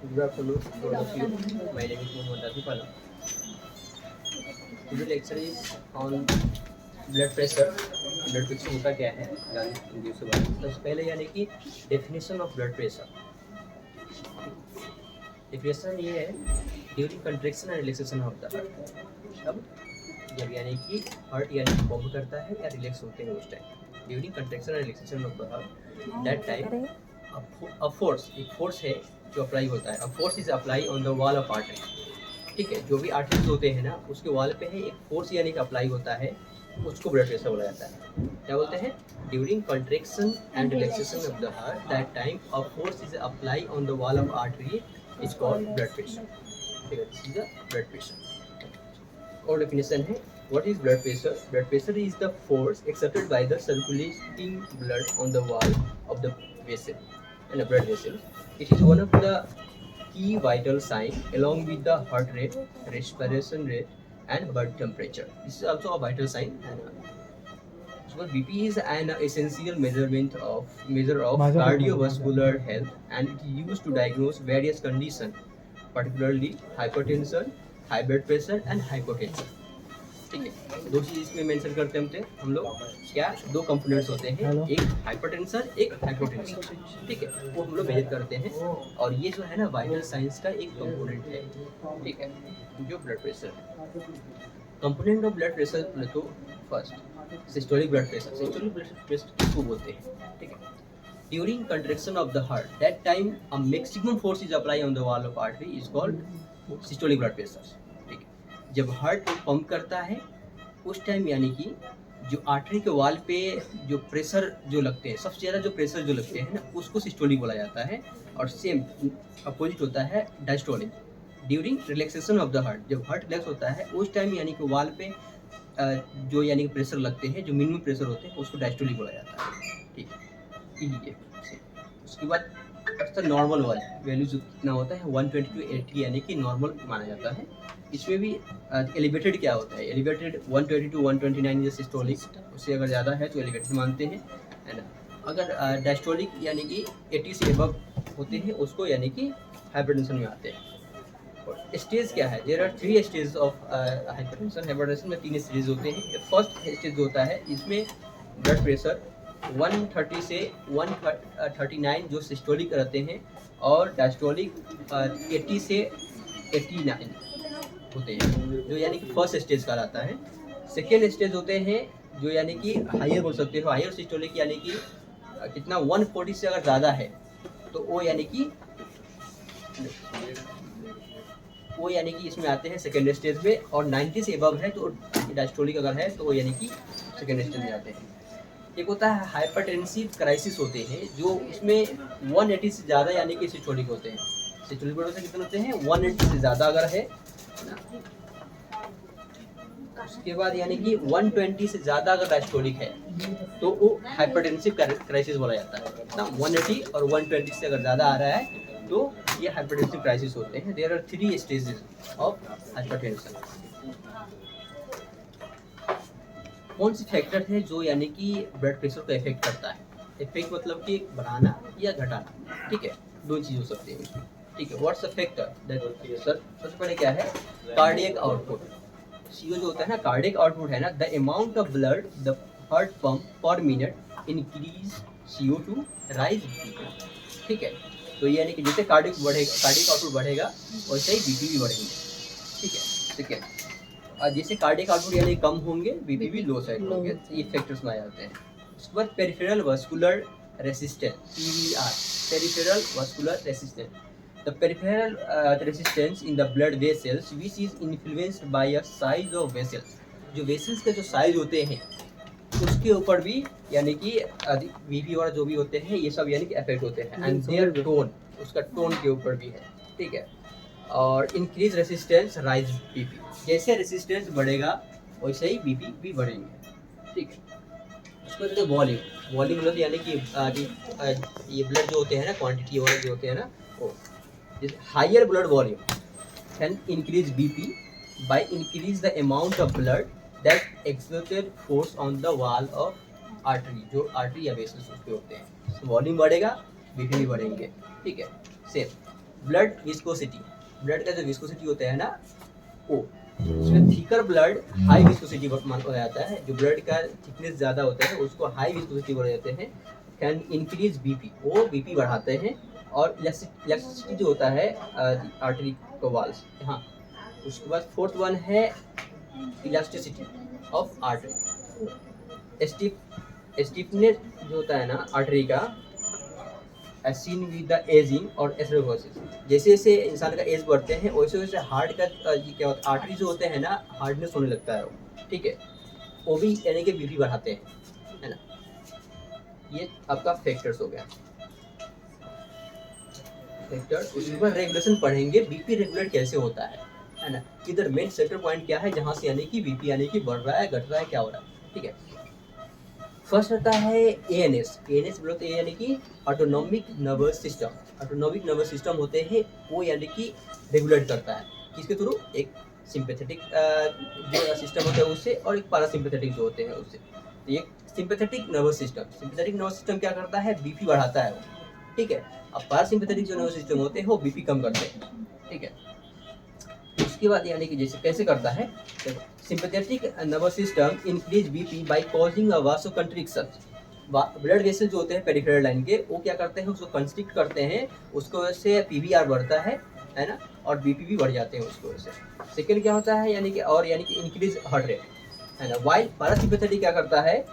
Good afternoon to all of you. My name is Mohammad Rafi Pala. Today's lecture is on blood pressure. Blood pressure होता क्या है जानने उसके बारे में। सबसे पहले यानी कि definition of blood pressure. Definition ये है during contraction and relaxation of the heart. अब जब यानी कि हार्ट यानी कि पंप करता है या रिलैक्स होते हैं उस time during contraction and relaxation of the heart that time a force, एक फोर्स है जो अप्लाई होता है। A force is apply on the wall of artery. ठीक है, जो भी आर्टरीज होते हैं ना उसके वॉल पे है एक फोर्स यानी कि अप्लाई होता है, उसको ब्लड प्रेशर बोला जाता है। क्या बोलते हैं? During contraction and relaxation of the heart that time a force is apply on the wall of artery is called blood pressure. ठीक है, this is the blood pressure. और डेफिनेशन है what is blood pressure? Blood pressure is the force exerted by the circulating blood on the wall of the vessel and a blood vessel. It is one of the key vital sign along with the heart rate, respiration rate and blood temperature. This is also a vital sign. So BP is an essential measure of cardiovascular health, and it is used to diagnose various conditions, particularly hypertension, high blood pressure and hypotension. ठीक है, दो चीज इसमें mention करते हैं हम लोग। क्या दो कंपोनेंट्स होते हैं, एक हाइपरटेंशन एक हाइपोटेंशन। ठीक है, वो हम लोग मेजर करते हैं और ये जो है ना वाइटल साइंस का एक कंपोनेंट है। ठीक है, जो ब्लड प्रेशर है। कंपोनेंट ऑफ ब्लड प्रेशर तो first systolic blood pressure. Systolic blood pressure किसको बोलते हैं? ठीक है, during contraction of the heart that time a maximum force is apply on the wall of artery is called systolic blood pressure. जब heart pump करता है उस time यानी कि जो आर्टरी के वॉल पे जो प्रेशर जो लगते हैं, सबसे ज़्यादा जो प्रेशर जो लगते हैं ना उसको सिस्टोलिक बोला जाता है। और सेम अपोजिट होता है diastolic. During relaxation of the heart, जब हार्ट रिलैक्स होता है उस टाइम यानी कि वॉल पे जो यानी कि प्रेशर लगते हैं, जो मिनिमम प्रेशर होते हैं उसको डायस्टोलिक बोला जाता है। ठीक है, उसके बाद नॉर्मल वाला वैल्यू जो कितना होता है 120 to 80 यानी कि नॉर्मल माना जाता है। इसमें भी एलिवेटेड क्या होता है? एलिवेटेड 120 to 129 ये सिस्टोलिक, उससे अगर ज़्यादा है तो एलिवेटेड मानते हैं, है ना। अगर डायस्टोलिक यानी कि 80 से एबव होते हैं उसको यानी कि हाइपरटेंशन में आते हैं। और स्टेज क्या है? There are 3 stage of hypertension. Hypertension में 3 स्टेज होते हैं। फर्स्ट स्टेज होता है इसमें ब्लड प्रेशर 130 से 139 जो सिस्टोलिक रहते हैं और डायस्टोलिक 80 से 89 होते हैं, जो यानी कि फर्स्ट स्टेज का रहता है। सेकेंड स्टेज होते हैं जो यानी कि हायर बोल सकते हो, हायर सिस्टोलिक यानी कि कितना 140 से अगर ज़्यादा है तो वो यानी कि इसमें आते हैं सेकेंड स्टेज में। और 90 से अबव है तो डायस्टोलिक अगर है तो वो यानी कि सेकेंड स्टेज में आते हैं। एक होता है हाइपरटेंसिव क्राइसिस होते हैं जो इसमें 180 से ज़्यादा यानी कि सिस्टोलिक होते हैं। सिस्टोलिक ब्लड प्रेशर कितने होते हैं? 180 से ज़्यादा अगर है ना। उसके बाद यानी कि 120 से ज़्यादा अगर डायस्टोलिक है तो वो हाइपरटेंसिव क्राइसिस बोला जाता है ना। 180 और 120 से अगर ज़्यादा आ रहा है तो ये हाइपरटेंसिव क्राइसिस होते हैं। There are 3 stages of hypertension. कौन सी फैक्टर है जो यानी कि ब्लड प्रेशर को इफेक्ट करता है? इफेक्ट मतलब कि बढ़ाना या घटाना। ठीक है, दो चीज हो सकती है इसमें। ठीक है, what's the factor that sir? सबसे पहले क्या है? Cardiac output. सीओ जो होता है ना, कार्डियक आउटपुट है ना, the amount of blood the heart pump पर minute increase CO2 rise BP। ठीक है, तो ये यानी कि जैसे कार्डियक आउटपुट बढ़ेगा वैसे ही BP भी बढ़ेंगे। ठीक है, सेकेंड जैसे कार्डियक आउटपुट यानी कम होंगे बीपी भी लो साइड होंगे, ये फैक्टर्स में आ जाते हैं। उसके बाद peripheral vascular resistance PVR, peripheral vascular resistance, the peripheral resistance in the blood vessels which is influenced by a size of vessels. जो वेसल्स के जो साइज होते हैं उसके ऊपर भी यानी कि बीपी और जो भी होते हैं ये सब यानी कि अफेक्ट होते हैं। एंड देयर टोन, उसका टोन के ऊपर भी है। ठीक है, और इंक्रीज रेसिस्टेंस राइज बीपी, जैसे रेसिस्टेंस बढ़ेगा वैसे ही बीपी भी बढ़ेंगे। ठीक है, उसको कहते हैं वॉल्यूम। वॉल्यूम मतलब यानी कि ये ब्लड जो होते हैं ना, क्वांटिटी वाले जो होते हैं ना, वो higher blood volume can increase BP by increase the amount of blood that exerted force on the wall of artery, जो आर्टरी या वेसल्स उसके होते हैं। वॉल्यूम बढ़ेगा बीपी भी बढ़ेंगे। ठीक है, सेम ब्लड विस्कोसिटी, ब्लड का जो विस्कोसिटी होता है ना वो, उसमें थिकर ब्लड हाई विस्कोसिटी माना जाता है, जो ब्लड का थिकनेस ज़्यादा होता है उसको हाई विस्कोसिटी बोले जाते हैं। कैन इंक्रीज बीपी, वो बीपी बढ़ाते हैं। और इलेक्ट्रिसिटी जो होता है आर्टरी को वाल्स, हाँ। उसके बाद फोर्थ वन है इलास्टिसिटी ऑफ आर्टरी। स्टिफनेस जो होता है ना आर्टरी का, as seen with the aging और एथेरोस्क्लेरोसिस, जैसे जैसे इंसान का एज बढ़ते हैं वैसे वैसे हार्ट का ये क्या होता है, आर्टरी जो होते हैं ना हार्डनेस होने लगता है वो, ठीक है। वो भी यानी कि बीपी बढ़ाते हैं, है ना। ये आपका फैक्टर्स हो गया फैक्टर। उसके बाद रेगुलेशन पढ़ेंगे, बीपी रेगुलेट कैसे होता है ना। इधर मेन सेंटर पॉइंट क्या है जहाँ से यानी कि बीपी यानी कि बढ़ रहा है घट रहा है क्या हो रहा है, ठीक है। फर्स्ट आता है एएनएस। एएनएस बोलते हैं यानी कि autonomic nervous system. Autonomic nervous system होते हैं वो यानी कि रेगुलेट करता है किसके थ्रू, एक सिंपैथेटिक जो सिस्टम होता है उससे, और एक पैरासिम्पैथेटिक जो होते हैं उससे। तो ये सिंपैथेटिक नर्वस सिस्टम क्या करता है, बीपी बढ़ाता है वो, ठीक है। अब पैरासिम्पैथेटिक जो नर्वस सिस्टम होते हैं वो बीपी कम करते हैं, ठीक है। उसके बाद यानी कि जैसे कैसे करता है, sympathetic nervous system increase BP by causing a vasoconstriction. Blood vessel जो होते हैं पेरिफेरल लाइन के, वो क्या करते हैं उसको कंस्ट्रिक्ट करते हैं, उसको वजह से पीवीआर बढ़ता है ना, और बीपी भी बढ़ जाते हैं उसको वजह से। सेकंड क्या होता है यानी कि इंक्रीज हार्ट रेट, है ना। वाइल पैरासिम्पैथेटिक क्या करता है,